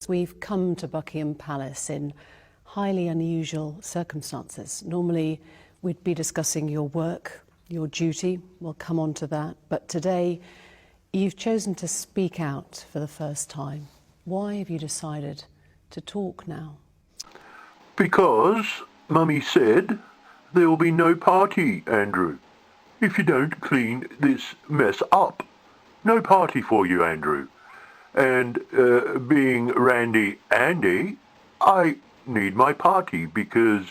We've come to Buckingham Palace in highly unusual circumstances. Normally, we'd be discussing your work, your duty. We'll come on to that. But today, you've chosen to speak out for the first time. Why have you decided to talk now? Because Mummy said there will be no party, Andrew, if you don't clean this mess up. No party for you, Andrew. And being Randy Andy, I need my party because,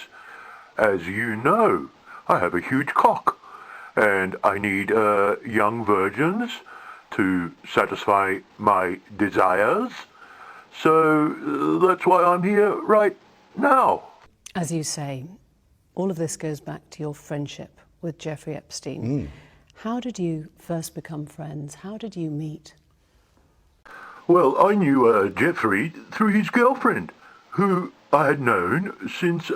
as you know, I have a huge cock and I need young virgins to satisfy my desires. So that's why I'm here right now. As you say, all of this goes back to your friendship with Jeffrey Epstein. How did you first become friends? How did you meet? Well, I knew Jeffrey through his girlfriend, who I had known since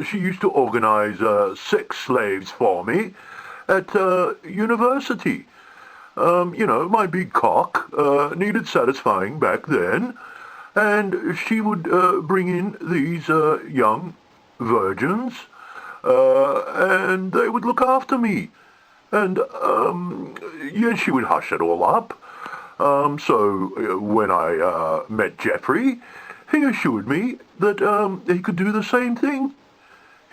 she used to organise sex slaves for me at university. You know, my big cock needed satisfying back then, and she would bring in these young virgins, and they would look after me. And, yes, she would hush it all up. So when I met Jeffrey, he assured me that he could do the same thing.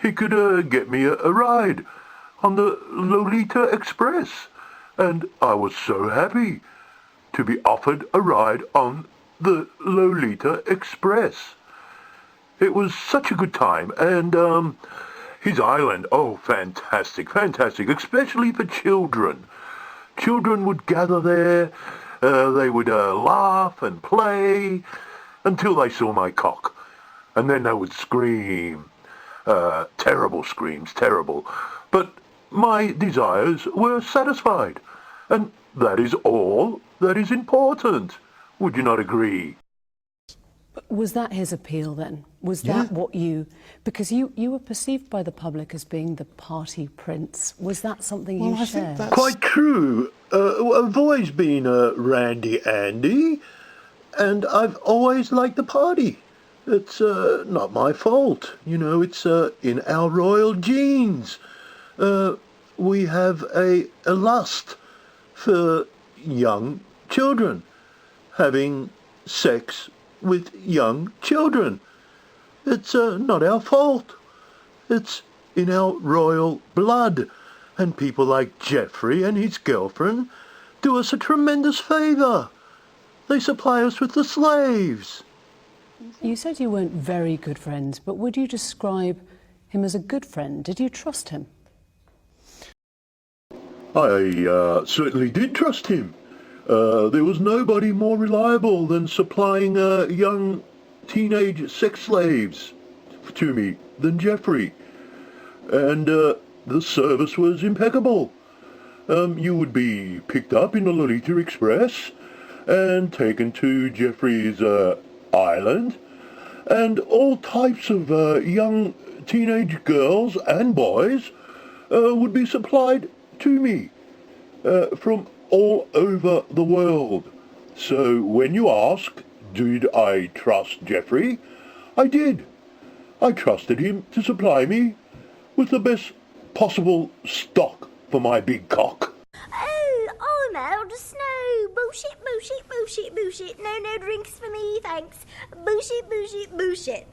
He could get me a ride on the Lolita Express. And I was so happy to be offered a ride on the Lolita Express. It was such a good time. And his island, oh, fantastic, fantastic, especially for children. Children would gather there. They would laugh and play until they saw my cock. And then they would scream. Terrible screams, terrible. But my desires were satisfied. And that is all that is important. Would you not agree? But was that his appeal then? Was that what you... Because you were perceived by the public as being the party prince. Was that something you shared? Think that's... Quite true. I've always been Randy Andy, and I've always liked the party. It's not my fault. You know, it's in our royal genes. We have a lust for young children, having sex with young children. It's not our fault. It's in our royal blood. And people like Jeffrey and his girlfriend do us a tremendous favour. They supply us with the slaves. You said you weren't very good friends, but would you describe him as a good friend? Did you trust him? I certainly did trust him. There was nobody more reliable than supplying young teenage sex slaves to me than Jeffrey. And the service was impeccable. You would be picked up in the Lolita Express and taken to Jeffrey's island, and all types of young teenage girls and boys would be supplied to me from all over the world. So when you ask, did I trust Jeffrey? I did. I trusted him to supply me with the best possible stock for my big cock. Oh, I'm out of snow. Bullshit, bullshit, bullshit, bullshit. No drinks for me, thanks. Bullshit, bullshit, bullshit.